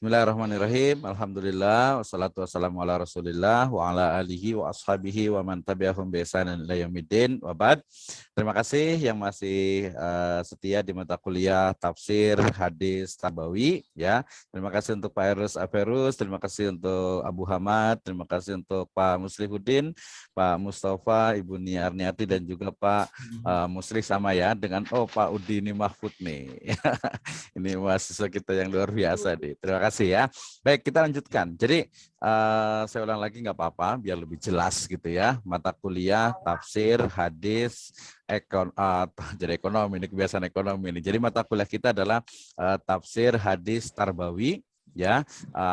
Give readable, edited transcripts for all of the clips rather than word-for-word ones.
Bismillahirrahmanirrahim. Alhamdulillah wassalatu wassalamu ala Rasulillah wa ala alihi wa ashabihi wa man tabi'ahum bi ihsanin ila yaumiddin. Wa ba'd. Terima kasih yang masih setia di mata kuliah tafsir hadis Nabawi ya. Terima kasih untuk Pak Erus Aferus, terima kasih untuk Abu Hamad, terima kasih untuk Pak Muslihuddin, Pak Mustafa, Ibu Nia Arniati dan juga Pak Musli sama ya dengan Pak Udini Mahfud nih. Ini mahasiswa kita yang luar biasa nih. Terima kasih ya. Baik, kita lanjutkan. Jadi saya ulang lagi nggak apa-apa, biar lebih jelas gitu ya. Mata kuliah, tafsir, hadis, jadi ekonomi, ini kebiasaan ekonomi ini. Jadi mata kuliah kita adalah tafsir, hadis, tarbawi. Ya,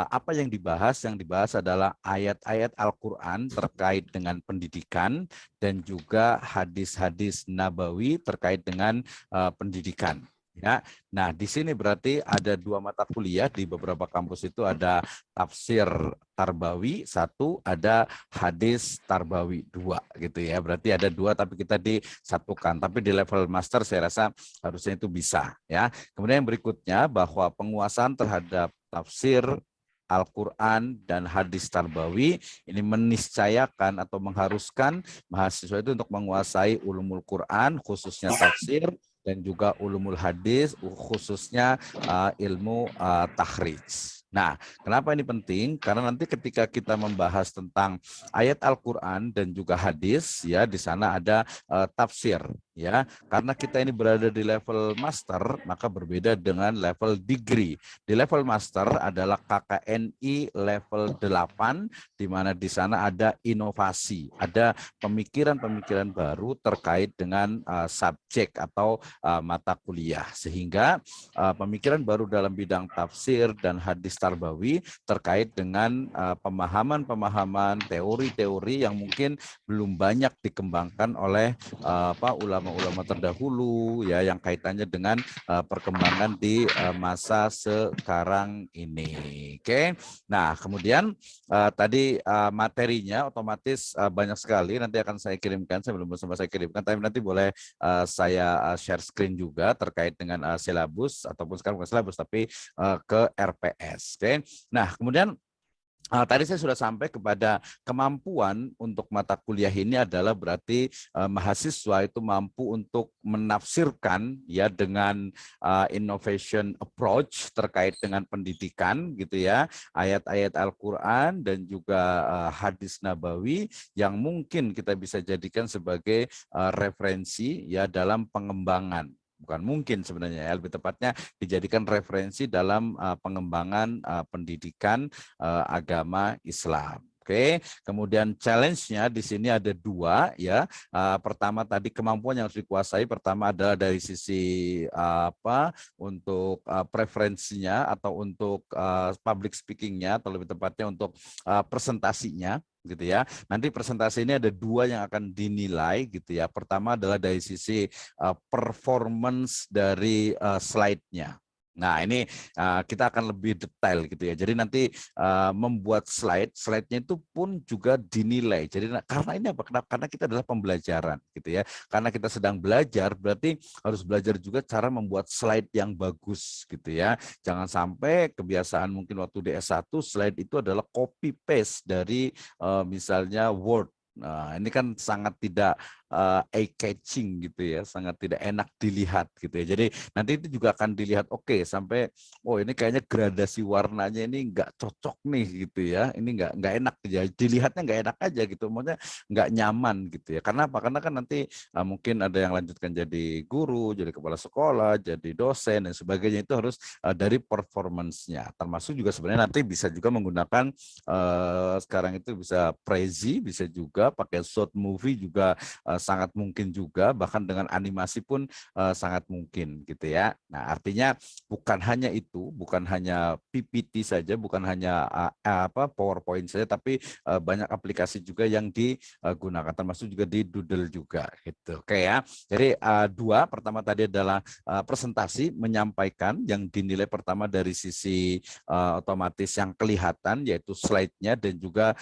apa yang dibahas? Yang dibahas adalah ayat-ayat Al-Quran terkait dengan pendidikan dan juga hadis-hadis nabawi terkait dengan pendidikan. Ya, nah di sini berarti ada dua mata kuliah di beberapa kampus itu ada tafsir tarbawi satu, ada hadis tarbawi dua gitu ya. Berarti ada dua tapi kita disatukan. Tapi di level master saya rasa harusnya itu bisa ya. Kemudian yang berikutnya bahwa penguasaan terhadap tafsir Al-Quran dan hadis tarbawi ini meniscayakan atau mengharuskan mahasiswa itu untuk menguasai ulumul Quran khususnya tafsir dan juga ulumul hadis khususnya ilmu takhrij. Nah, kenapa ini penting? Karena nanti ketika kita membahas tentang ayat Al-Quran dan juga hadis, ya di sana ada tafsir, ya. Karena kita ini berada di level master, maka berbeda dengan level degree. Di level master adalah KKNI level 8, di mana di sana ada inovasi, ada pemikiran-pemikiran baru terkait dengan subjek atau mata kuliah, sehingga pemikiran baru dalam bidang tafsir dan hadis tarbawi terkait dengan pemahaman-pemahaman teori-teori yang mungkin belum banyak dikembangkan oleh ulama-ulama terdahulu ya yang kaitannya dengan perkembangan di masa sekarang ini. Oke. Nah, kemudian tadi materinya otomatis banyak sekali nanti akan saya kirimkan, saya belum sempat saya kirimkan tapi nanti boleh saya share screen juga terkait dengan silabus ataupun sekarang bukan silabus tapi ke RPS. Oke. Nah, kemudian tadi saya sudah sampai kepada kemampuan untuk mata kuliah ini adalah berarti mahasiswa itu mampu untuk menafsirkan ya dengan innovation approach terkait dengan pendidikan gitu ya, ayat-ayat Al-Qur'an dan juga hadis nabawi yang mungkin kita bisa jadikan sebagai referensi ya dalam pengembangan. Bukan mungkin sebenarnya ya, lebih tepatnya dijadikan referensi dalam pengembangan pendidikan agama Islam. Oke, kemudian challenge-nya di sini ada dua ya. Pertama tadi kemampuan yang harus dikuasai. Pertama adalah dari sisi untuk preferensinya atau untuk public speaking-nya atau lebih tepatnya untuk presentasinya gitu ya. Nanti presentasi ini ada dua yang akan dinilai gitu ya. Pertama adalah dari sisi performance dari slide-nya. Nah, ini kita akan lebih detail gitu ya. Jadi nanti membuat slide-nya itu pun juga dinilai. Jadi karena ini apa? Karena kita adalah pembelajaran gitu ya. Karena kita sedang belajar, berarti harus belajar juga cara membuat slide yang bagus gitu ya. Jangan sampai kebiasaan mungkin waktu di S1 slide itu adalah copy paste dari misalnya Word. Nah, ini kan sangat tidak eye-catching gitu ya, sangat tidak enak dilihat gitu ya. Jadi nanti itu juga akan dilihat sampai ini kayaknya gradasi warnanya ini nggak cocok nih gitu ya. Ini nggak enak ya, dilihatnya nggak enak aja gitu, maksudnya nggak nyaman gitu ya. Karena apa? Karena kan nanti mungkin ada yang lanjutkan jadi guru, jadi kepala sekolah, jadi dosen dan sebagainya itu harus dari performance-nya. Termasuk juga sebenarnya nanti bisa juga menggunakan sekarang itu bisa Prezi, bisa juga pakai short movie juga sangat mungkin juga, bahkan dengan animasi pun sangat mungkin gitu ya. Nah, artinya bukan hanya itu, bukan hanya PPT saja, bukan hanya PowerPoint saja, tapi banyak aplikasi juga yang digunakan, termasuk juga di Doodle juga gitu. Oke ya. Jadi dua, pertama tadi adalah presentasi menyampaikan yang dinilai pertama dari sisi otomatis yang kelihatan yaitu slide-nya dan juga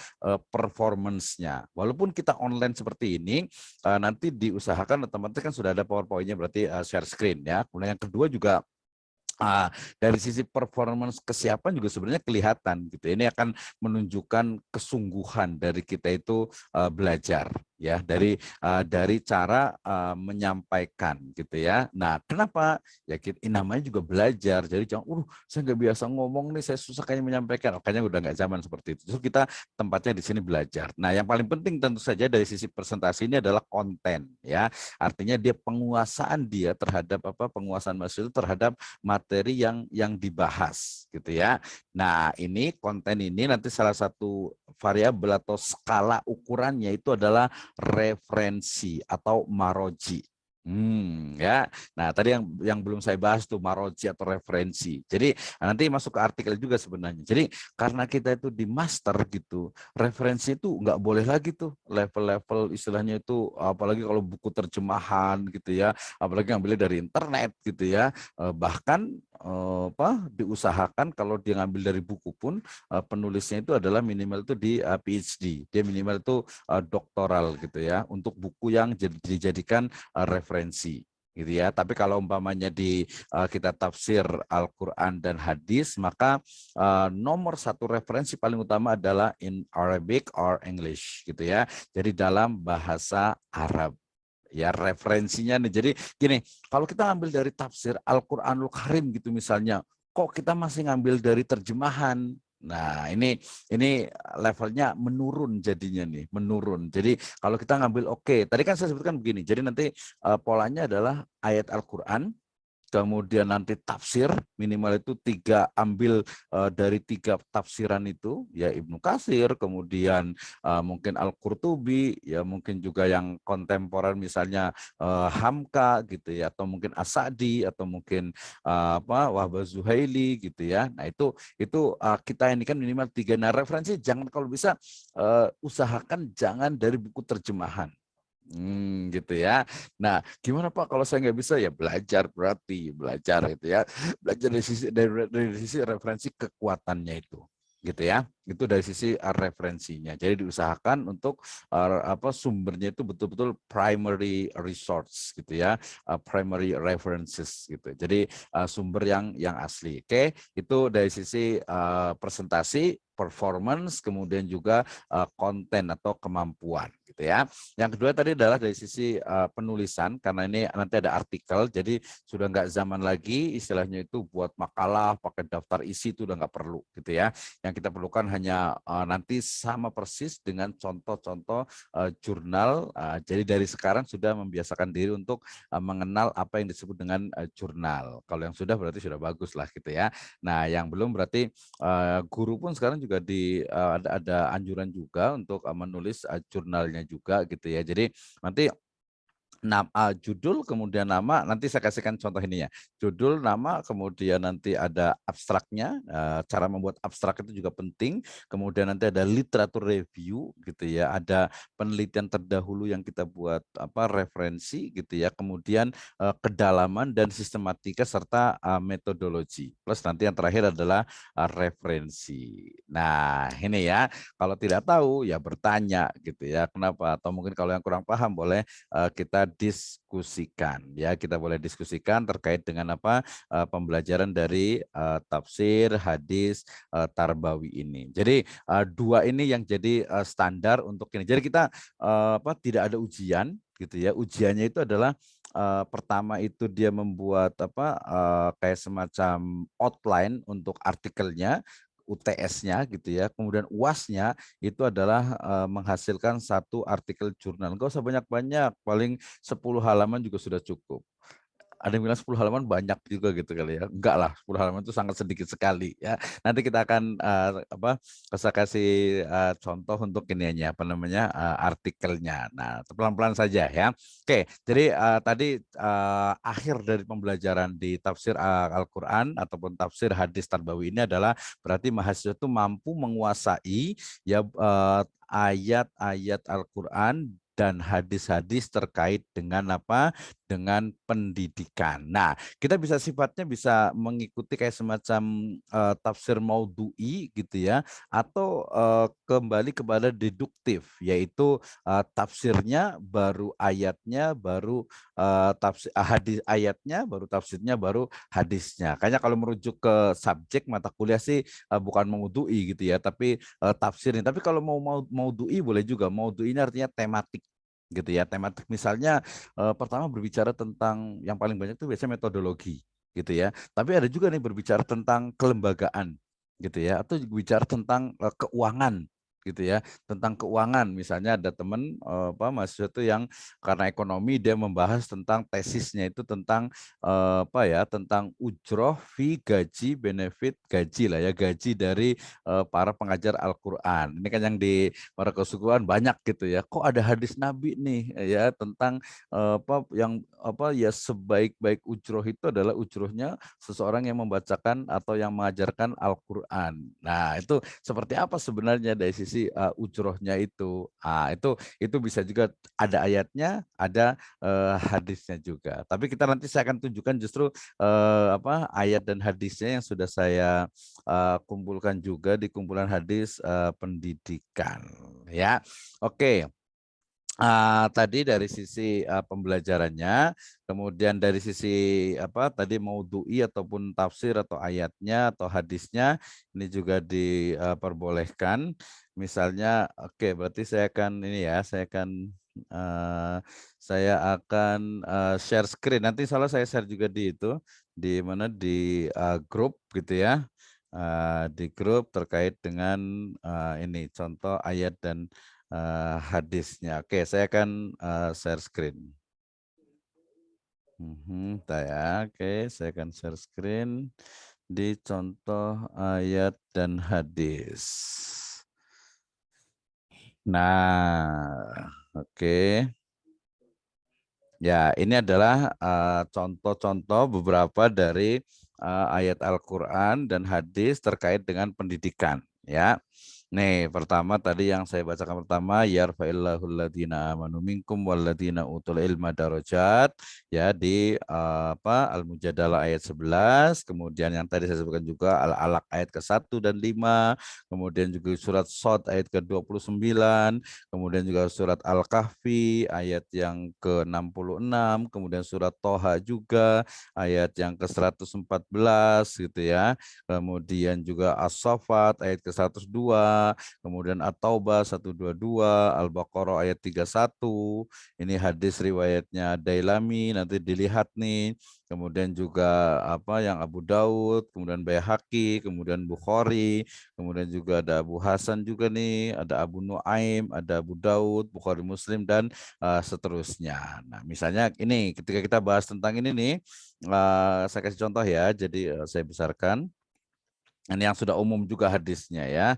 performance-nya. Walaupun kita online seperti ini, nanti diusahakan otomatis kan sudah ada PowerPoint-nya berarti share screen ya. Kemudian yang kedua juga Dari sisi performance kesiapan juga sebenarnya kelihatan gitu. Ini akan menunjukkan kesungguhan dari kita itu belajar ya, dari cara menyampaikan gitu ya. Nah, kenapa? Ya namanya juga belajar. Jadi jangan, saya nggak biasa ngomong nih, saya susah kayaknya menyampaikan. Kayaknya udah nggak zaman seperti itu. Justru kita tempatnya di sini belajar. Nah, yang paling penting tentu saja dari sisi presentasi ini adalah konten ya. Artinya dia penguasaan dia terhadap penguasaan mahasiswa terhadap materi yang dibahas gitu ya. Nah, ini konten ini nanti salah satu variabel atau skala ukurannya itu adalah referensi atau maroji. Ya. Nah, tadi yang belum saya bahas tuh maroji atau referensi. Jadi nanti masuk ke artikel juga sebenarnya. Jadi karena kita itu di master gitu, referensi itu nggak boleh lagi tuh level-level istilahnya itu, apalagi kalau buku terjemahan gitu ya, apalagi ngambilnya dari internet gitu ya. Bahkan diusahakan kalau dia ngambil dari buku pun penulisnya itu adalah minimal itu di PhD, dia minimal itu doktoral gitu ya, untuk buku yang dijadikan referensi gitu ya. Tapi kalau umpamanya di kita tafsir Al-Quran dan hadis, maka nomor satu referensi paling utama adalah in Arabic or English gitu ya. Jadi dalam bahasa Arab. Ya referensinya nih. Jadi gini, kalau kita ngambil dari tafsir Al-Qur'anul Karim gitu misalnya, kok kita masih ngambil dari terjemahan? Nah, ini levelnya menurun jadinya nih, menurun. Jadi kalau kita ngambil tadi kan saya sebutkan begini. Jadi nanti polanya adalah ayat Al-Qur'an, kemudian nanti tafsir minimal itu ambil dari 3 tafsiran itu ya Ibnu Katsir, kemudian mungkin Al-Qurtubi, ya mungkin juga yang kontemporer misalnya Hamka gitu ya, atau mungkin As-Sa'di, atau mungkin Wahbah Zuhaili gitu ya. Nah itu kita ini kan minimal 3. Nah, referensi jangan, kalau bisa usahakan jangan dari buku terjemahan. Gitu ya. Nah, gimana Pak kalau saya nggak bisa? Ya belajar, berarti belajar gitu ya. Belajar dari sisi referensi kekuatannya itu. Gitu ya. Itu dari sisi referensinya. Jadi diusahakan untuk sumbernya itu betul-betul primary resource gitu ya. Primary references gitu. Jadi sumber yang asli. Oke, itu dari sisi presentasi, performance, kemudian juga konten atau kemampuan gitu ya. Yang kedua tadi adalah dari sisi penulisan, karena ini nanti ada artikel, jadi sudah nggak zaman lagi istilahnya itu buat makalah pakai daftar isi, itu udah nggak perlu gitu ya. Yang kita perlukan hanya nanti sama persis dengan contoh-contoh jurnal. Jadi dari sekarang sudah membiasakan diri untuk mengenal apa yang disebut dengan jurnal. Kalau yang sudah berarti sudah bagus lah gitu ya. Nah, yang belum berarti guru pun sekarang juga ada anjuran juga untuk menulis jurnalnya juga gitu ya. Jadi nanti judul kemudian nama, nanti saya kasihkan contoh ini ya. Judul, nama, kemudian nanti ada abstraknya, cara membuat abstrak itu juga penting. Kemudian nanti ada literatur review gitu ya, ada penelitian terdahulu yang kita buat referensi gitu ya. Kemudian kedalaman dan sistematika serta metodologi. Plus nanti yang terakhir adalah referensi. Nah, ini ya, kalau tidak tahu ya bertanya gitu ya. Kenapa? Atau mungkin kalau yang kurang paham boleh kita diskusikan ya, kita boleh diskusikan terkait dengan pembelajaran dari tafsir hadis tarbawi ini. Jadi 2 ini yang jadi standar untuk ini. Jadi kita tidak ada ujian gitu ya. Ujiannya itu adalah pertama itu dia membuat kayak semacam outline untuk artikelnya, UTS-nya gitu ya. Kemudian UAS-nya itu adalah menghasilkan 1 artikel jurnal. Enggak usah banyak-banyak, paling 10 halaman juga sudah cukup. Ada yang bilang 10 halaman banyak juga gitu kali ya. Enggak lah, 10 halaman itu sangat sedikit sekali ya. Nanti kita akan saya kasih contoh untuk ininya artikelnya. Nah, pelan-pelan saja ya. Oke, jadi tadi akhir dari pembelajaran di tafsir Al-Qur'an ataupun tafsir hadis tarbawi ini adalah berarti mahasiswa itu mampu menguasai ya ayat-ayat Al-Qur'an dan hadis-hadis terkait dengan apa? Dengan pendidikan. Nah, kita bisa sifatnya bisa mengikuti kayak semacam tafsir maudhu'i gitu ya, atau kembali kepada deduktif, yaitu tafsirnya baru ayatnya baru tafsir hadis ayatnya baru tafsirnya baru hadisnya. Kayaknya kalau merujuk ke subjek mata kuliah sih bukan maudhu'i gitu ya, tapi tafsirnya. Tapi kalau mau maudhu'i boleh juga. Maudhu'i ini artinya tematik gitu ya, tematik. Misalnya pertama berbicara tentang yang paling banyak itu biasanya metodologi gitu ya. Tapi ada juga nih berbicara tentang kelembagaan gitu ya, atau bicara tentang keuangan gitu ya, tentang keuangan. Misalnya ada teman mahasiswa itu yang karena ekonomi dia membahas tentang tesisnya itu tentang tentang ujroh fi gaji benefit gaji lah ya, gaji dari para pengajar Al-Qur'an. Ini kan yang di Markosukuan banyak gitu ya. Kok ada hadis Nabi nih ya tentang ya sebaik-baik ujroh itu adalah ujrohnya seseorang yang membacakan atau yang mengajarkan Al-Qur'an. Nah, itu seperti apa sebenarnya dari sisi ujrohnya itu? Itu bisa juga ada ayatnya, ada hadisnya juga. Tapi saya akan tunjukkan justru ayat dan hadisnya yang sudah saya kumpulkan juga di kumpulan hadis pendidikan ya. Oke. Tadi dari sisi pembelajarannya, kemudian dari sisi tadi maudhu'i ataupun tafsir atau ayatnya atau hadisnya ini juga diperbolehkan. Misalnya, oke, berarti saya akan ini ya, share screen. Nanti salah saya share juga di itu di mana di grup gitu ya. Di grup terkait dengan ini contoh ayat dan hadisnya. Oke, saya akan share screen. Oke, saya akan share screen di contoh ayat dan hadis. Nah, oke. Ya, ini adalah contoh-contoh beberapa dari ayat Al-Qur'an dan hadis terkait dengan pendidikan, ya. Nih, pertama tadi yang saya bacakan pertama, yarfa'illahul ladzina amanu minkum walladzina utul ilma darajat, ya di Al-Mujadalah ayat 11, kemudian yang tadi saya sebutkan juga Al-Alaq ayat ke-1 dan 5, kemudian juga surat Shad ayat ke-29, kemudian juga surat Al-Kahfi ayat yang ke-66, kemudian surat Toha juga ayat yang ke-114 gitu ya. Kemudian juga As-Saffat ayat ke-102, kemudian At-Taubah 122, Al-Baqarah ayat 31. Ini hadis riwayatnya Dailami, nanti dilihat nih. Kemudian juga yang Abu Daud, kemudian Baihaqi, kemudian Bukhari, kemudian juga ada Abu Hasan juga nih, ada Abu Nuaim, ada Abu Daud, Bukhari Muslim dan seterusnya. Nah, misalnya ini ketika kita bahas tentang ini nih, saya kasih contoh ya. Jadi saya besarkan. Ini yang sudah umum juga hadisnya ya.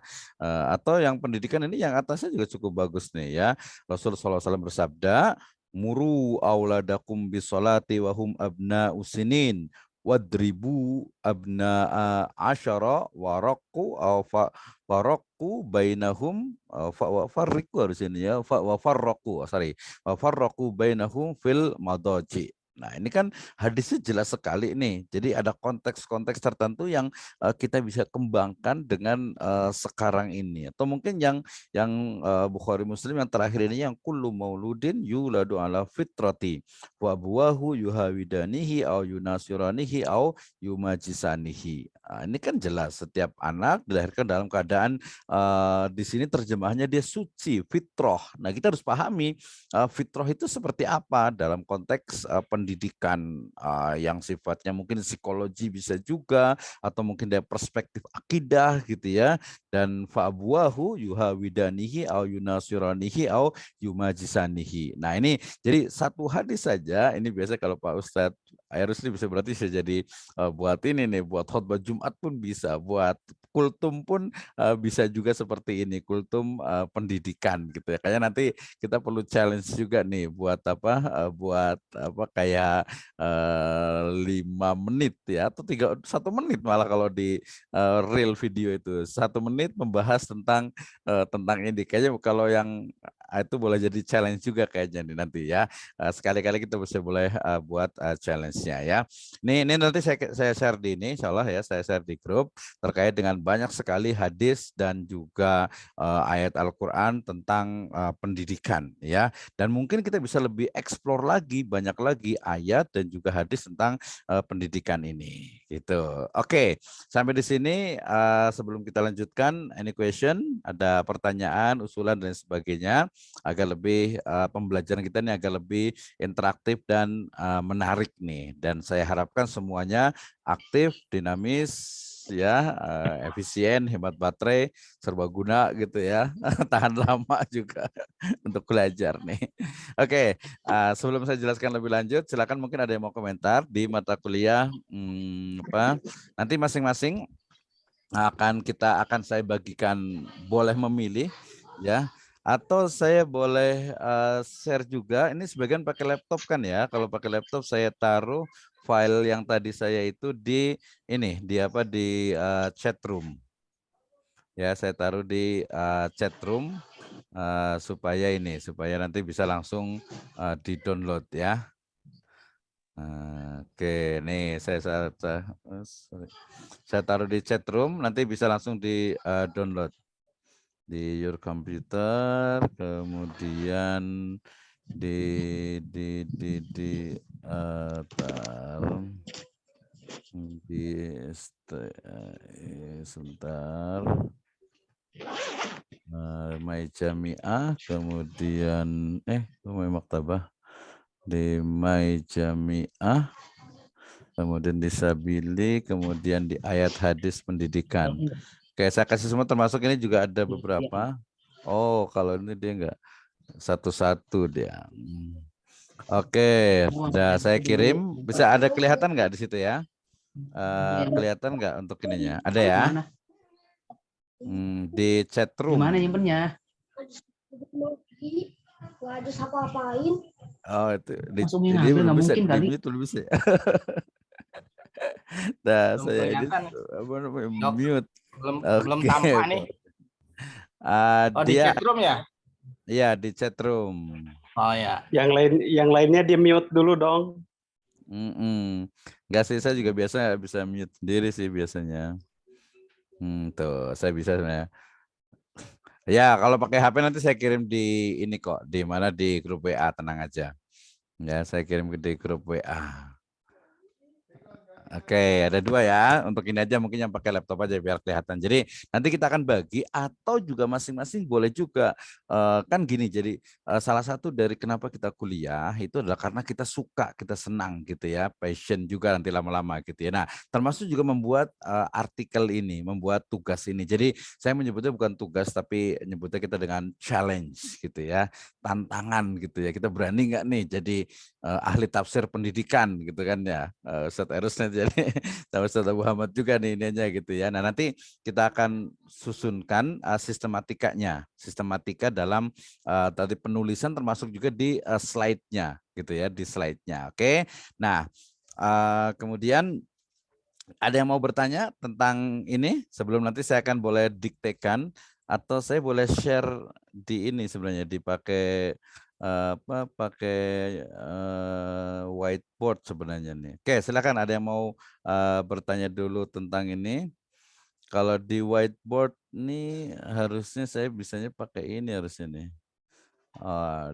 Atau yang pendidikan ini yang atasnya juga cukup bagus nih ya. Rasulullah SAW bersabda, muru auladakum bisolati wahum abna usinin wadribu abna asyara warakku warakku bainahum farriku harus ini ya wafarraku sorry wafarraku bainahum fil madaji. Nah, ini kan hadisnya jelas sekali nih. Jadi ada konteks-konteks tertentu yang kita bisa kembangkan dengan sekarang ini. Atau mungkin yang Bukhari Muslim yang terakhir ini yang kullu mauludin yuladu ala fitrati wa abuwahu yuhawidanihi au yunasiranihi au yumajisanihi. Ini kan jelas setiap anak dilahirkan dalam keadaan di sini terjemahannya dia suci, fitroh. Nah, kita harus pahami fitroh itu seperti apa dalam konteks pendidikan yang sifatnya mungkin psikologi bisa juga, atau mungkin dari perspektif akidah gitu ya. Dan fa'abuahu yuhawidanihi au yunasiranihi au yumajisanihi. Nah, ini jadi satu hadis saja, ini biasa kalau Pak Ustadz Airus ini bisa berarti bisa jadi buat ini nih, buat khotbah Jumat pun bisa, buat kultum pun bisa juga seperti ini, kultum pendidikan gitu ya. Kayaknya nanti kita perlu challenge juga nih buat kayak 5 menit ya, atau 1 menit malah kalau di real video itu 1 menit membahas tentang ini. Kayaknya kalau yang itu boleh jadi challenge juga kayaknya nanti ya. Sekali-kali kita bisa boleh buat challenge-nya ya. Ini nanti saya share di ini, insya Allah ya, saya share di grup terkait dengan banyak sekali hadis dan juga ayat Al-Quran tentang pendidikan ya. Dan mungkin kita bisa lebih explore lagi, banyak lagi ayat dan juga hadis tentang pendidikan ini. Gitu. Oke, sampai di sini sebelum kita lanjutkan, any question, ada pertanyaan, usulan dan sebagainya agar lebih pembelajaran kita ini agak lebih interaktif dan menarik nih. Dan saya harapkan semuanya aktif, dinamis, ya, efisien, hemat baterai, serbaguna gitu ya, tahan lama juga untuk belajar nih. Oke, sebelum saya jelaskan lebih lanjut, silakan mungkin ada yang mau komentar di mata kuliah apa? Nanti masing-masing akan saya bagikan, boleh memilih ya, atau saya boleh share juga. Ini sebagian pakai laptop kan ya. Kalau pakai laptop saya taruh file yang tadi saya itu di ini, di apa, di chat room. Ya, saya taruh di chat room supaya nanti bisa langsung di-download ya. Oke, nih saya taruh di chat room, nanti bisa langsung di-download di your computer, kemudian taruh sebentar. My Jamiah, kemudian My Maktabah, di My Jamiah, kemudian di Sabili, kemudian di ayat hadis pendidikan. Oke, saya kasih semua, termasuk ini juga ada beberapa. Oh, kalau ini dia enggak satu-satu dia. Oke, udah saya kirim. Bisa ada kelihatan nggak di situ ya? Kelihatan nggak untuk ininya? Ada ya? Di chat room. Gimana nyimpennya? Gak ada apa-apain. Oh, itu Langsungin ini ngambil belum nggak bisa, mungkin di kali. mute belum bisa. Nah, Belum saya ini kelihatan. apa namanya, Yok, mute. belum Oke. tampak nih. Oh, di Dia chat room ya? ya di chat room. Oh ya. Yang lainnya di mute dulu dong. Enggak sih, saya juga biasa bisa mute sendiri sih biasanya. Tuh, saya bisa sebenarnya. Ya, kalau pakai HP nanti saya kirim di ini kok, di mana, di grup WA, tenang aja. Ya, saya kirim di grup WA. Oke, ada dua ya. Untuk ini aja mungkin yang pakai laptop aja biar kelihatan. Jadi nanti kita akan bagi, atau juga masing-masing boleh juga. Kan gini, jadi salah satu dari kenapa kita kuliah itu adalah karena kita suka, kita senang gitu ya. Passion juga nanti lama-lama gitu ya. Nah, termasuk juga membuat artikel ini, membuat tugas ini. Jadi saya menyebutnya bukan tugas, tapi menyebutnya kita dengan challenge gitu ya. Tantangan gitu ya. Kita berani nggak nih jadi ahli tafsir pendidikan gitu kan ya. Ustadz Eros nanti jadi sama Ustadz Abu Hamad juga nih ininya gitu ya. Nah, nanti kita akan susunkan sistematika dalam tadi penulisan, termasuk juga di slide-nya gitu ya, di slide-nya. Oke. Nah, kemudian ada yang mau bertanya tentang ini sebelum nanti saya akan boleh diktekan, atau saya boleh share di ini sebenarnya, dipakai pakai whiteboard sebenarnya nih. Oke, silakan, ada yang mau bertanya dulu tentang ini. Kalau di whiteboard nih harusnya saya bisanya pakai ini harusnya nih.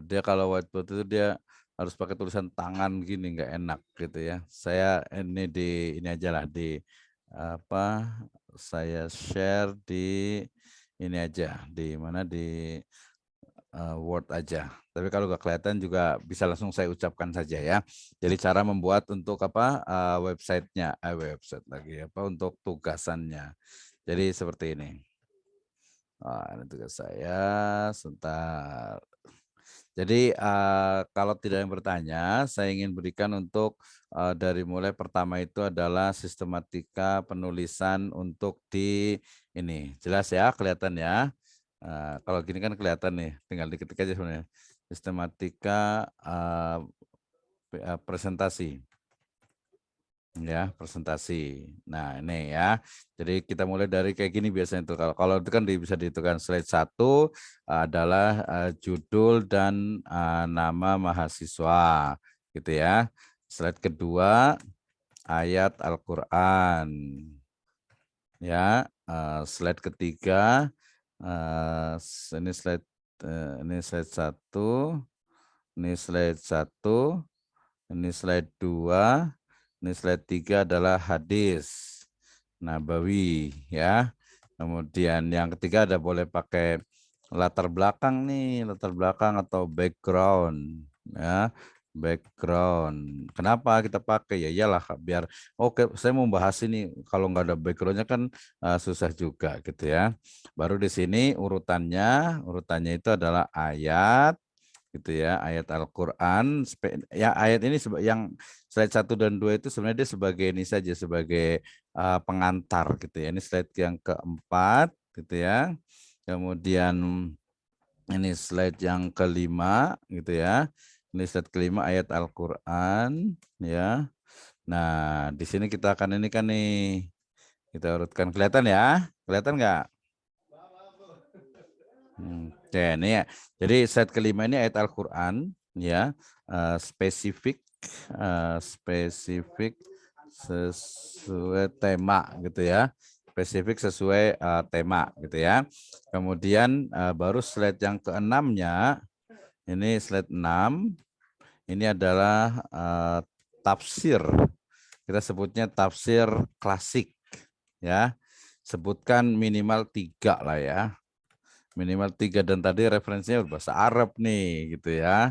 Dia kalau whiteboard itu dia harus pakai tulisan tangan gini, nggak enak gitu ya. Saya ini aja lah, di apa, saya share di ini aja, di mana, di Word aja. Tapi kalau nggak kelihatan juga bisa langsung saya ucapkan saja ya. Jadi cara membuat untuk apa, websitenya, website lagi apa, untuk tugasannya. Jadi seperti ini. Ini tugas saya, sebentar. Jadi kalau tidak yang bertanya, saya ingin berikan untuk dari mulai pertama itu adalah sistematika penulisan untuk di ini. Jelas ya, kelihatan ya. Kalau gini kan kelihatan nih, tinggal diketik aja sebenarnya. Sistematika presentasi. ya, presentasi. Nah, ini ya. Jadi kita mulai dari kayak gini biasanya itu. Kalau itu kan bisa dihitungkan slide 1 adalah judul dan nama mahasiswa gitu ya. Slide kedua ayat Al-Qur'an. Ya, slide ketiga ini slide ini slide 1, ini slide 1, ini slide 2. Ini slide 3 adalah hadis nabawi ya. Kemudian yang ketiga ada boleh pakai latar belakang nih, latar belakang atau background ya. Background. Kenapa kita pakai? Ya iyalah biar oke, saya mau bahas ini kalau nggak ada backgroundnya kan susah juga gitu ya. Baru di sini urutannya itu adalah ayat gitu ya, ayat Al-Qur'an. Ya ayat ini yang slide 1 dan 2 itu sebenarnya dia sebagai ini saja, sebagai pengantar gitu ya. Ini slide yang keempat gitu ya. Kemudian ini slide yang kelima gitu ya. Ini slide kelima ayat Al-Qur'an ya. Nah, di sini kita akan ini kan nih, kita urutkan, kelihatan ya? Kelihatan nggak? Oke, ini ya. Jadi slide kelima ini ayat Al-Qur'an ya, spesifik sesuai tema gitu ya. Spesifik sesuai tema gitu ya. Kemudian baru slide yang keenamnya, ini slide 6, ini adalah tafsir. Kita sebutnya tafsir klasik ya. Sebutkan minimal 3 lah ya. Minimal 3 dan tadi referensinya berbahasa Arab nih gitu ya.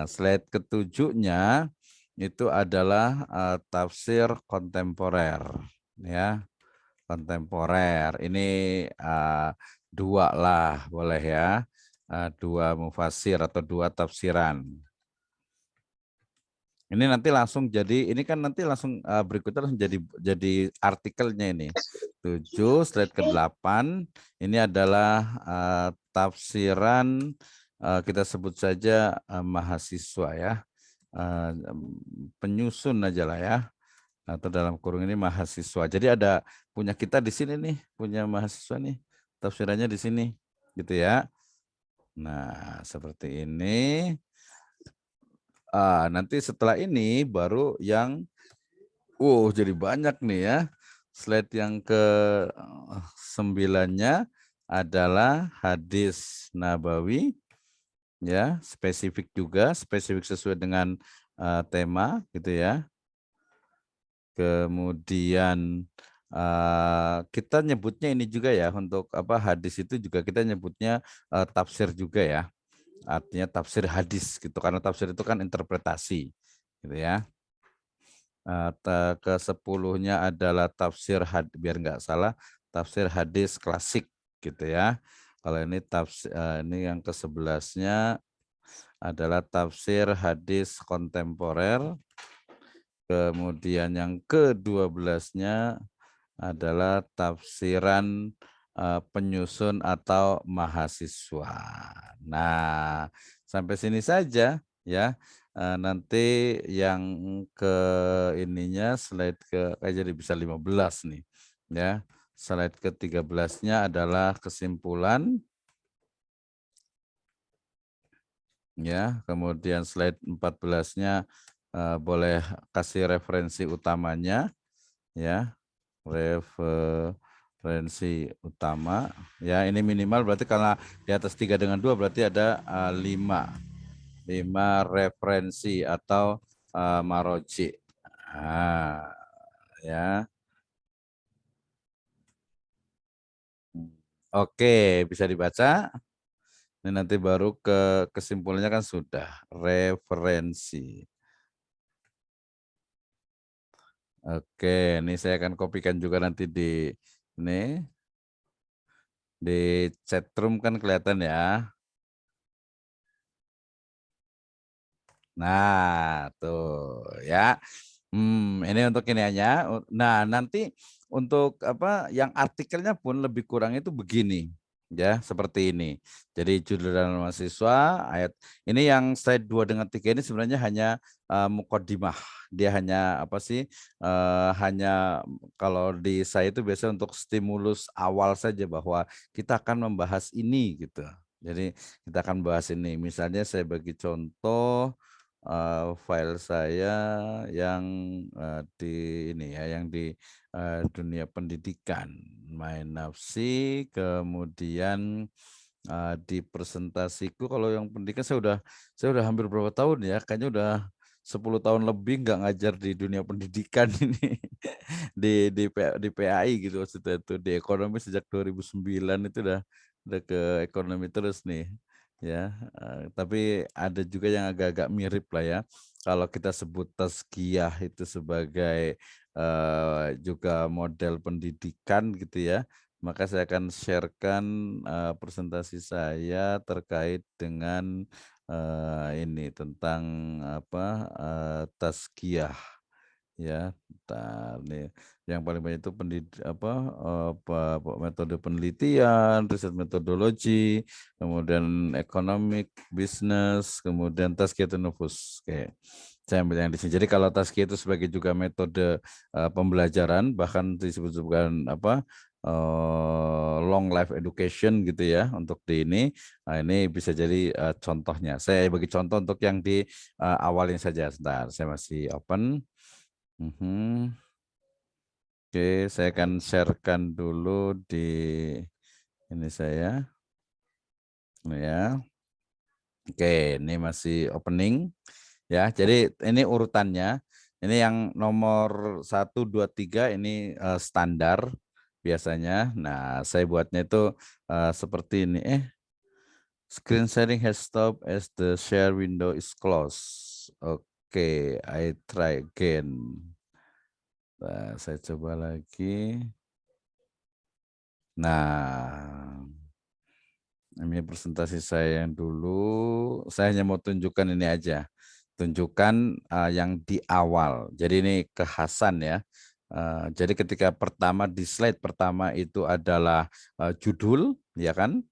Slide ketujuhnya itu adalah tafsir kontemporer ya, kontemporer. Ini 2 lah boleh ya, 2 mufasir atau 2 tafsiran. Ini nanti langsung jadi, ini kan nanti langsung berikutnya langsung jadi artikelnya ini. 7 slide ke-8 ini adalah tafsiran kita sebut saja mahasiswa ya. Penyusun aja lah ya. Atau dalam kurung ini mahasiswa. Jadi ada punya kita di sini nih, punya mahasiswa nih. Tafsirannya di sini gitu ya. Nah, seperti ini. Nanti setelah ini baru yang jadi banyak nih ya. Slide yang ke-9-nya adalah hadis nabawi ya, spesifik juga, spesifik sesuai dengan tema gitu ya. Kemudian kita nyebutnya ini juga ya, untuk hadis itu juga kita nyebutnya tafsir juga ya. Artinya tafsir hadis gitu, karena tafsir itu kan interpretasi gitu ya. Ke-10-nya adalah tafsir biar nggak salah, tafsir hadis klasik gitu ya. Kalau ini tafsir ini yang ke-11-nya adalah tafsir hadis kontemporer. Kemudian yang ke-12-nya adalah tafsiran penyusun atau mahasiswa. Nah, sampai sini saja ya. Nanti yang ke ininya slide jadi bisa 15 nih ya. Slide ke-13-nya adalah kesimpulan ya. Kemudian slide 14-nya boleh kasih referensi utamanya ya. Referensi utama ya, ini minimal berarti karena di atas 3 dengan 2 berarti ada 5 referensi atau maroji. Ya. Oke, bisa dibaca. Ini nanti baru ke kesimpulannya kan sudah referensi. Oke, ini saya akan kopikan juga nanti di ini. Di chat room kan kelihatan ya. Nah, tuh ya. Ini untuk ini aja. Nah, nanti untuk yang artikelnya pun lebih kurang itu begini. Ya, seperti ini. Jadi judul dan mahasiswa ayat ini yang slide 2 dengan 3 ini sebenarnya hanya muqaddimah. Dia hanya apa sih? Hanya kalau di saya itu biasanya untuk stimulus awal saja bahwa kita akan membahas ini gitu. Jadi kita akan bahas ini. Misalnya saya bagi contoh file saya yang di ini ya, yang di dunia pendidikan, main nafsi, kemudian di presentasiku kalau yang pendidikan saya udah hampir berapa tahun ya, kayaknya udah 10 tahun lebih nggak ngajar di dunia pendidikan ini di PAI gitu maksudnya itu di ekonomi sejak 2009 itu udah ke ekonomi terus nih ya. Tapi ada juga yang agak-agak mirip lah ya. Kalau kita sebut tazkiyah itu sebagai juga model pendidikan gitu ya, maka saya akan sharekan presentasi saya terkait dengan ini tentang apa tazkiyah ya. Nih yang paling banyak itu metode penelitian, riset metodologi, kemudian ekonomik, bisnis, kemudian tazkiyatun nufus. Oke. Saya ambil yang di sini. Jadi kalau tazkiyah itu sebagai juga metode pembelajaran, bahkan disebut-sebutkan long life education gitu ya untuk di ini. Nah, ini bisa jadi contohnya. Saya bagi contoh untuk yang di awalin saja. Sebentar, saya masih open. Oke, saya akan sharekan dulu di ini saya. Ya. Oke, ini masih opening. Ya, jadi ini urutannya. Ini yang nomor 1, 2, 3 ini standar biasanya. Nah, saya buatnya itu seperti ini. Screen sharing has stopped as the share window is closed. Oke, I try again. Nah, saya coba lagi. Nah, ini presentasi saya yang dulu. Saya hanya mau tunjukkan ini aja. Tunjukkan yang di awal. Jadi ini kekhasan ya. Jadi ketika pertama di slide pertama itu adalah judul, ya kan?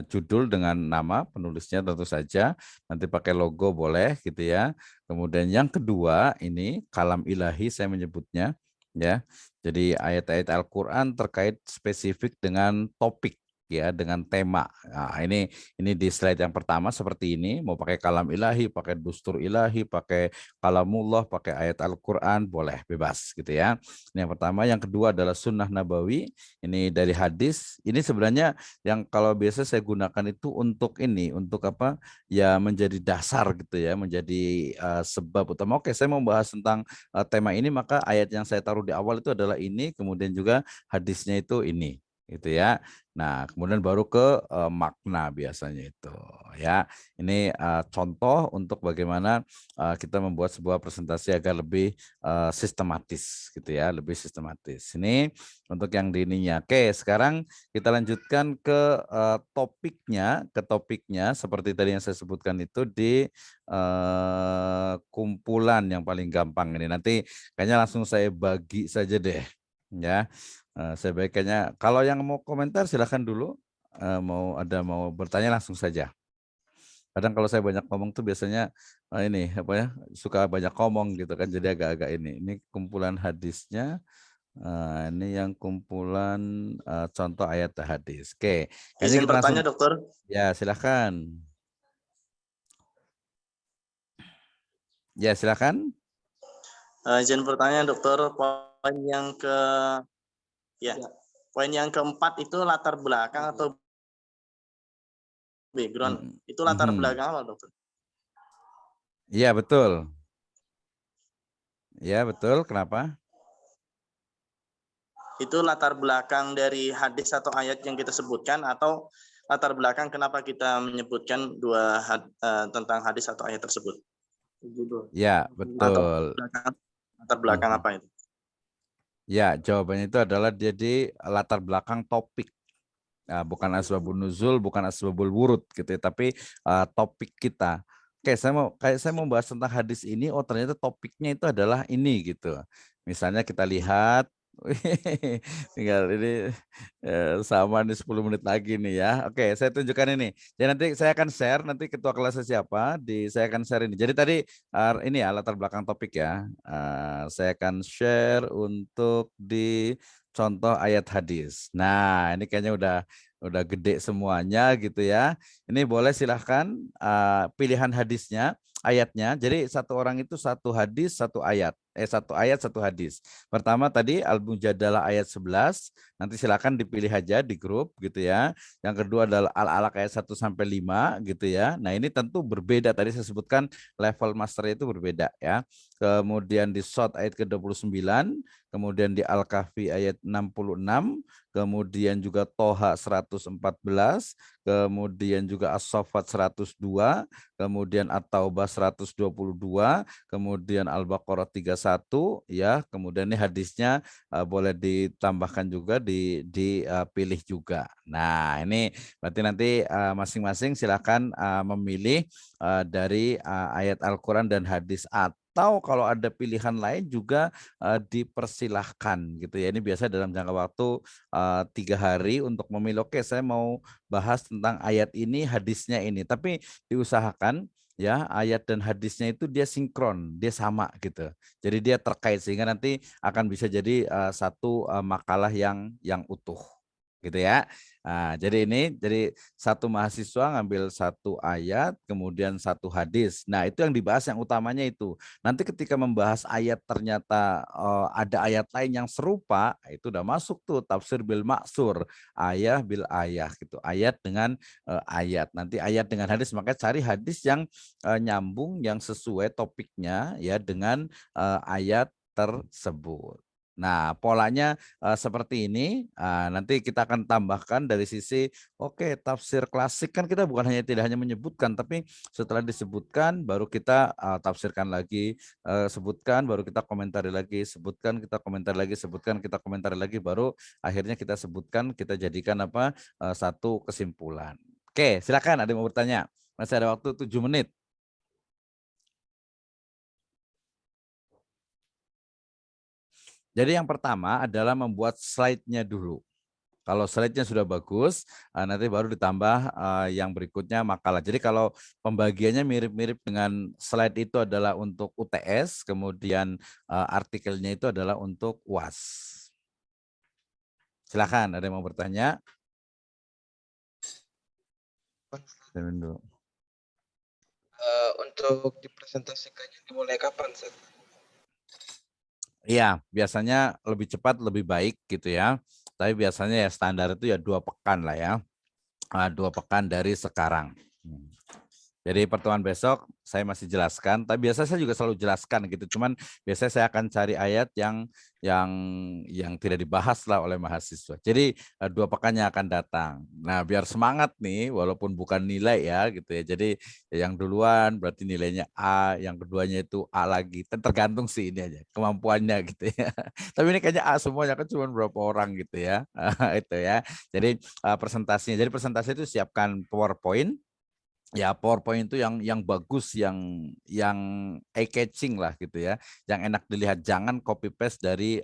Judul dengan nama penulisnya tentu saja. Nanti pakai logo boleh gitu ya. Kemudian yang kedua ini kalam ilahi saya menyebutnya. Ya, jadi ayat-ayat Al-Quran terkait spesifik dengan topik ya, dengan tema. Nah, ini di slide yang pertama seperti ini, mau pakai kalam ilahi, pakai dustur ilahi, pakai kalamullah, pakai ayat Al-Quran, boleh bebas gitu ya. Ini yang pertama. Yang kedua adalah sunnah nabawi, ini dari hadis. Ini sebenarnya yang kalau biasa saya gunakan itu untuk ini, untuk apa ya, menjadi dasar gitu ya, menjadi sebab utama. Oke, saya mau bahas tentang tema ini, maka ayat yang saya taruh di awal itu adalah ini, kemudian juga hadisnya itu ini gitu ya. Nah, kemudian baru ke makna biasanya itu ya. Ini contoh untuk bagaimana kita membuat sebuah presentasi agar lebih sistematis gitu ya, lebih sistematis. Ini untuk yang di ininya. Oke, sekarang kita lanjutkan ke topiknya seperti tadi yang saya sebutkan itu di kumpulan yang paling gampang ini. Nanti kayaknya langsung saya bagi saja deh ya. Saya baiknya kalau yang mau komentar silahkan dulu. Mau bertanya langsung saja. Kadang kalau saya banyak ngomong tuh biasanya ini apa ya, suka banyak ngomong gitu kan, jadi agak-agak ini. Ini kumpulan hadisnya. Ini yang kumpulan contoh ayat hadis. Oke, kayaknya Izin kita langsung. bertanya, dokter. Ya, silahkan. Ya, silahkan. Izin bertanya, dokter. Poin yang keempat itu latar belakang atau background. Itu latar belakang apa, dokter? Iya, betul. Ya, betul. Kenapa? Itu latar belakang dari hadis atau ayat yang kita sebutkan, atau latar belakang kenapa kita menyebutkan tentang hadis atau ayat tersebut? Ya, betul. Latar belakang apa itu? Ya, jawabannya itu adalah jadi latar belakang topik. Bukan asbabun nuzul, bukan asbabul wurud gitu ya, tapi topik kita. Oke, saya mau bahas tentang hadis ini. Oh, ternyata topiknya itu adalah ini gitu. Misalnya kita lihat Tinggal ini sama nih 10 menit lagi nih ya. Oke, saya tunjukkan ini. Jadi nanti saya akan share nanti ketua kelasnya siapa saya akan share ini. Jadi tadi ini ya latar belakang topik ya. Saya akan share untuk di contoh ayat hadis. Nah, ini kayaknya udah gede semuanya gitu ya. Ini boleh silahkan pilihan hadisnya, ayatnya. Jadi satu orang itu satu hadis, satu ayat. Satu ayat, satu hadis. Pertama tadi Al-Mujadalah ayat 11, nanti silakan dipilih aja di grup gitu ya. Yang kedua adalah Al-Alaq ayat 1 sampai 5 gitu ya. Nah, ini tentu berbeda tadi saya sebutkan level masternya itu berbeda ya. Kemudian di Shot ayat ke-29, kemudian di Al-Kahfi ayat 66, kemudian juga Toha 114, kemudian juga As-Saffat 102, kemudian At-Taubah 122, kemudian Al-Baqarah 31 ya, kemudian ini hadisnya boleh ditambahkan juga dipilih juga. Nah, ini berarti nanti masing-masing silakan memilih dari ayat Al-Qur'an dan hadis atau kalau ada pilihan lain juga dipersilahkan gitu ya. Ini biasa dalam jangka waktu 3 hari untuk memilih. Oke, saya mau bahas tentang ayat ini, hadisnya ini. Tapi diusahakan ya ayat dan hadisnya itu dia sinkron, dia sama gitu. Jadi dia terkait sehingga nanti akan bisa jadi satu makalah yang utuh gitu ya. Nah, jadi ini jadi satu mahasiswa ngambil satu ayat kemudian satu hadis. Nah, itu yang dibahas yang utamanya itu. Nanti ketika membahas ayat ternyata ada ayat lain yang serupa, itu udah masuk tuh tafsir bil maksur, ayah bil ayah gitu. Ayat dengan ayat. Nanti ayat dengan hadis, makanya cari hadis yang nyambung yang sesuai topiknya ya dengan ayat tersebut. Nah, polanya seperti ini. Nanti kita akan tambahkan dari sisi tafsir klasik kan kita bukan hanya tidak hanya menyebutkan tapi setelah disebutkan baru kita tafsirkan lagi, sebutkan baru kita komentari lagi, sebutkan kita komentari lagi, sebutkan kita komentari lagi baru akhirnya kita sebutkan kita jadikan satu kesimpulan. Oke, silakan ada yang mau bertanya. Masih ada waktu 7 menit. Jadi yang pertama adalah membuat slide-nya dulu. Kalau slide-nya sudah bagus, nanti baru ditambah yang berikutnya makalah. Jadi kalau pembagiannya mirip-mirip dengan slide itu adalah untuk UTS, kemudian artikelnya itu adalah untuk UAS. Silakan, ada yang mau bertanya? Untuk dipresentasikannya dimulai kapan, Seth? Iya, biasanya lebih cepat lebih baik gitu ya. Tapi biasanya ya standar itu ya 2 pekan lah ya. 2 pekan dari sekarang. Jadi pertemuan besok saya masih jelaskan, tapi biasa saya juga selalu jelaskan gitu. Cuman biasanya saya akan cari ayat yang tidak dibahas lah oleh mahasiswa. Jadi 2 pekannya akan datang. Nah, biar semangat nih walaupun bukan nilai ya gitu ya. Jadi yang duluan berarti nilainya A, yang keduanya itu A lagi. Tergantung sih ini aja kemampuannya gitu ya. Tapi ini kayaknya A semuanya kan cuma berapa orang gitu ya. Itu ya. Jadi presentasinya. Jadi presentasi itu siapkan PowerPoint. Ya PowerPoint itu yang bagus, yang eye-catching lah gitu ya, yang enak dilihat. Jangan copy paste dari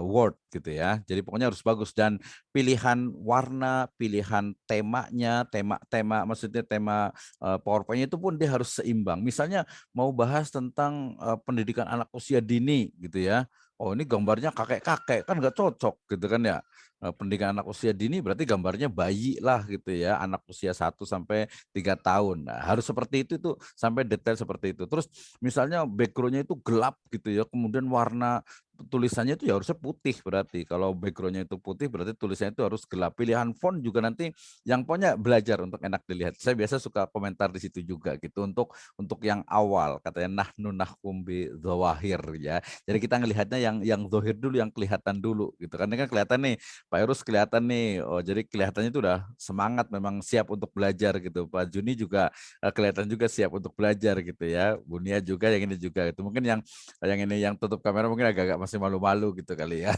Word gitu ya. Jadi pokoknya harus bagus dan pilihan warna, pilihan temanya, tema maksudnya tema PowerPoint itu pun dia harus seimbang. Misalnya mau bahas tentang pendidikan anak usia dini gitu ya. Oh ini gambarnya kakek-kakek kan nggak cocok gitu kan ya. Pendidikan anak usia dini berarti gambarnya bayi lah gitu ya, anak usia 1 sampai 3 tahun. Nah, harus seperti itu tuh sampai detail seperti itu. Terus misalnya background-nya itu gelap gitu ya, kemudian warna tulisannya itu ya harusnya putih berarti. Kalau background-nya itu putih berarti tulisannya itu harus gelap. Pilihan font juga nanti yang pokoknya belajar untuk enak dilihat. Saya biasa suka komentar di situ juga gitu untuk yang awal katanya nahnu nahkum bi dzawahir ya. Jadi kita ngelihatnya yang zahir dulu, yang kelihatan dulu gitu kan. Ini kan kelihatan nih Pak Erus kelihatan nih, oh jadi kelihatannya itu udah semangat memang siap untuk belajar gitu. Pak Juni juga kelihatan juga siap untuk belajar gitu ya. Bunia juga yang ini juga itu. Mungkin yang ini yang tutup kamera mungkin agak-agak masih malu-malu gitu kali ya.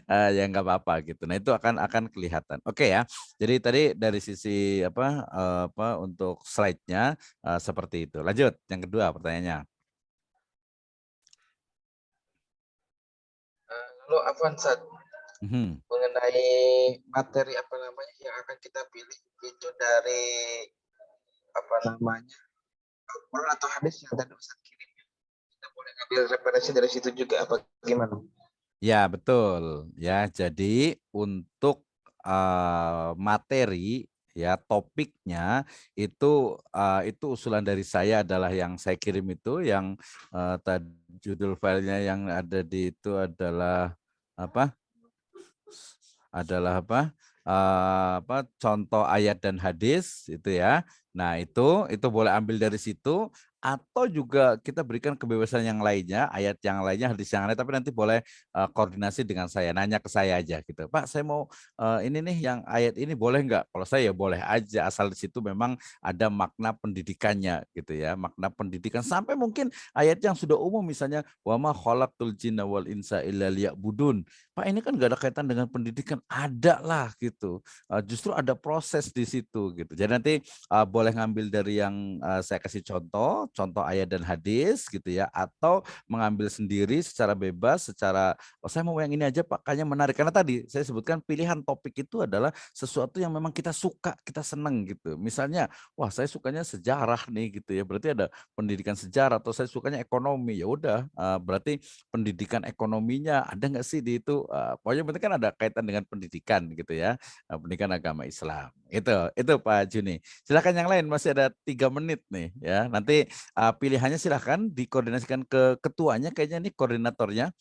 Ya nggak apa-apa gitu. Nah itu akan kelihatan. Oke ya. Jadi tadi dari sisi untuk slide-nya seperti itu. Lanjut yang kedua pertanyaannya. Lalu Afwan Ustaz, Mhm. mengenai materi apa namanya yang akan kita pilih itu dari apa namanya Al-Quran atau hadis yang tadi Ustaz kirim. Kita boleh ngambil referensi dari situ juga apa gimana? Ya, betul. Ya, jadi untuk materi ya topiknya itu usulan dari saya adalah yang saya kirim itu yang tadi judul filenya yang ada di itu adalah apa? Adalah apa contoh ayat dan hadis itu ya. Nah, itu boleh ambil dari situ atau juga kita berikan kebebasan yang lainnya, ayat yang lainnya, hadis yang lain, tapi nanti boleh koordinasi dengan saya, nanya ke saya aja gitu. Pak, saya mau ini nih yang ayat ini boleh nggak? Kalau saya ya boleh aja, asal di situ memang ada makna pendidikannya gitu ya, makna pendidikan sampai mungkin ayat yang sudah umum misalnya wa ma khalaqtul jinna wal insa illa liya'budun. Pak, ini kan gak ada kaitan dengan pendidikan, ada lah gitu. Justru ada proses di situ gitu. Jadi nanti boleh ngambil dari yang saya kasih contoh ayat dan hadis gitu ya, atau mengambil sendiri secara bebas, secara oh saya mau yang ini aja Pak, kayaknya menarik. Karena tadi saya sebutkan pilihan topik itu adalah sesuatu yang memang kita suka, kita seneng gitu. Misalnya, wah saya sukanya sejarah nih gitu ya, berarti ada pendidikan sejarah, atau saya sukanya ekonomi, ya udah berarti pendidikan ekonominya ada nggak sih di itu? Pokoknya penting kan ada kaitan dengan pendidikan gitu ya, pendidikan agama Islam. Itu Pak Juni. Silakan yang lain, masih ada 3 menit nih ya. Nanti pilihannya silakan dikoordinasikan ke ketuanya, kayaknya nih koordinatornya.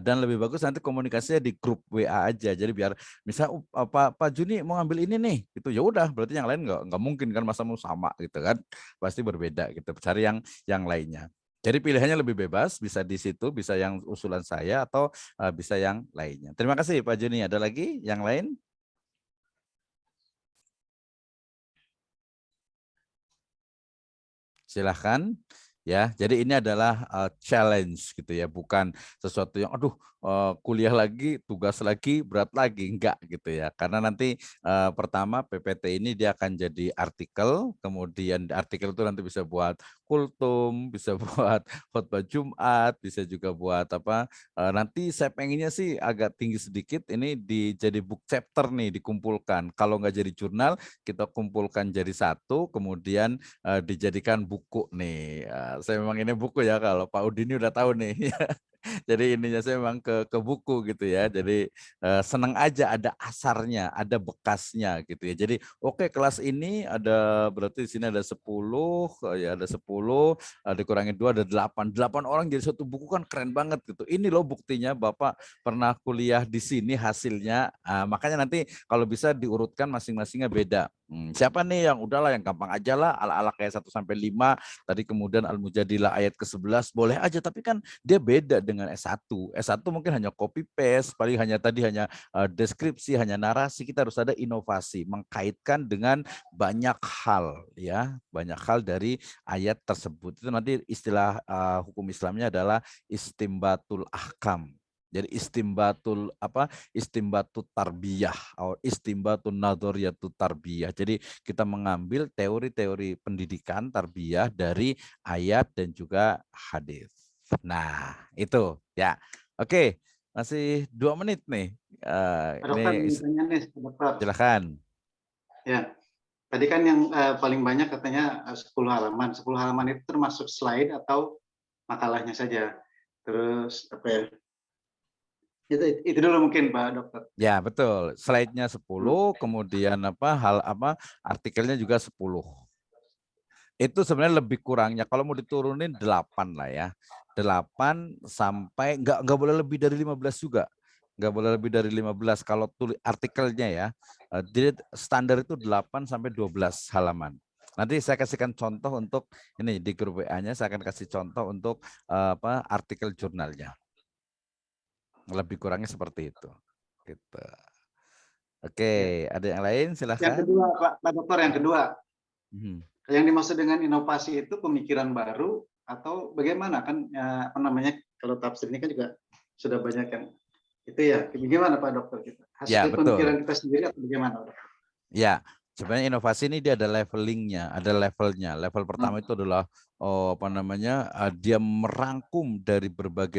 Dan lebih bagus nanti komunikasinya di grup WA aja. Jadi biar misal Pak Juni mau ngambil ini nih, gitu ya udah. Berarti yang lain nggak mungkin kan masa mau sama gitu kan, pasti berbeda gitu. Cari yang lainnya. Jadi pilihannya lebih bebas, bisa di situ, bisa yang usulan saya atau bisa yang lainnya. Terima kasih Pak Juni. Ada lagi yang lain? Silahkan ya. Jadi ini adalah challenge gitu ya, bukan sesuatu yang aduh kuliah lagi, tugas lagi, berat lagi, enggak gitu ya. Karena nanti pertama PPT ini dia akan jadi artikel, kemudian artikel itu nanti bisa buat kultum, bisa buat khotbah Jumat, bisa juga buat apa. Nanti saya pengennya sih agak tinggi sedikit, ini jadi book chapter nih dikumpulkan. Kalau nggak jadi jurnal, kita kumpulkan jadi satu, kemudian dijadikan buku nih. Saya memang ini buku ya, kalau Pak Udini udah tahu nih. Jadi ininya saya memang ke buku gitu ya. Jadi senang aja ada asarnya, ada bekasnya gitu ya. Jadi oke, kelas ini ada berarti di sini ada 10, ya ada 10, dikurangi 2 ada 8. 8 orang jadi satu buku kan keren banget gitu. Ini loh buktinya Bapak pernah kuliah di sini hasilnya. Makanya nanti kalau bisa diurutkan masing-masingnya beda. Siapa nih yang udahlah yang gampang aja lah ala-ala kayak 1 sampai 5 tadi, kemudian Al-Mujadilah ayat ke-11 boleh aja, tapi kan dia beda dengan S1. S1 mungkin hanya copy paste, paling hanya deskripsi, hanya narasi. Kita harus ada inovasi, mengkaitkan dengan banyak hal ya, banyak hal dari ayat tersebut. Itu nanti istilah hukum Islamnya adalah istimbatul ahkam. Jadi istimbatut tarbiyah atau istimbatun nadhoriyatut tarbiyah. Jadi kita mengambil teori-teori pendidikan tarbiyah dari ayat dan juga hadis. Nah, itu ya. Oke, masih 2 menit nih. Pak Dokter, Ini tanya nih, Pak Dokter. silakan. Ya, tadi kan yang paling banyak katanya 10 halaman. 10 halaman itu termasuk slide atau makalahnya saja. Terus apa ya? Itu dulu mungkin Pak Dokter. Ya, betul. Slide-nya 10, kemudian artikelnya juga 10. Itu sebenarnya lebih kurangnya kalau mau diturunin 8 lah ya. 8 sampai enggak boleh lebih dari 15 juga. Enggak boleh lebih dari 15 kalau tulis artikelnya ya. Jadi standar itu 8 sampai 12 halaman. Nanti saya kasihkan contoh untuk ini di grup WA-nya, saya akan kasih contoh untuk artikel jurnalnya. Lebih kurangnya seperti itu. Gitu. Oke, ada yang lain silakan. Yang kedua Pak Dokter, yang kedua. Yang dimaksud dengan inovasi itu pemikiran baru atau bagaimana kan apa namanya, kalau tafsir ini kan juga sudah banyak yang itu ya. Bagaimana Pak Dokter kita? Hasil pemikiran kita sendiri atau bagaimana? Ya, sebenarnya inovasi ini dia ada levelingnya, ada levelnya. Level pertama itu adalah dia merangkum dari berbagai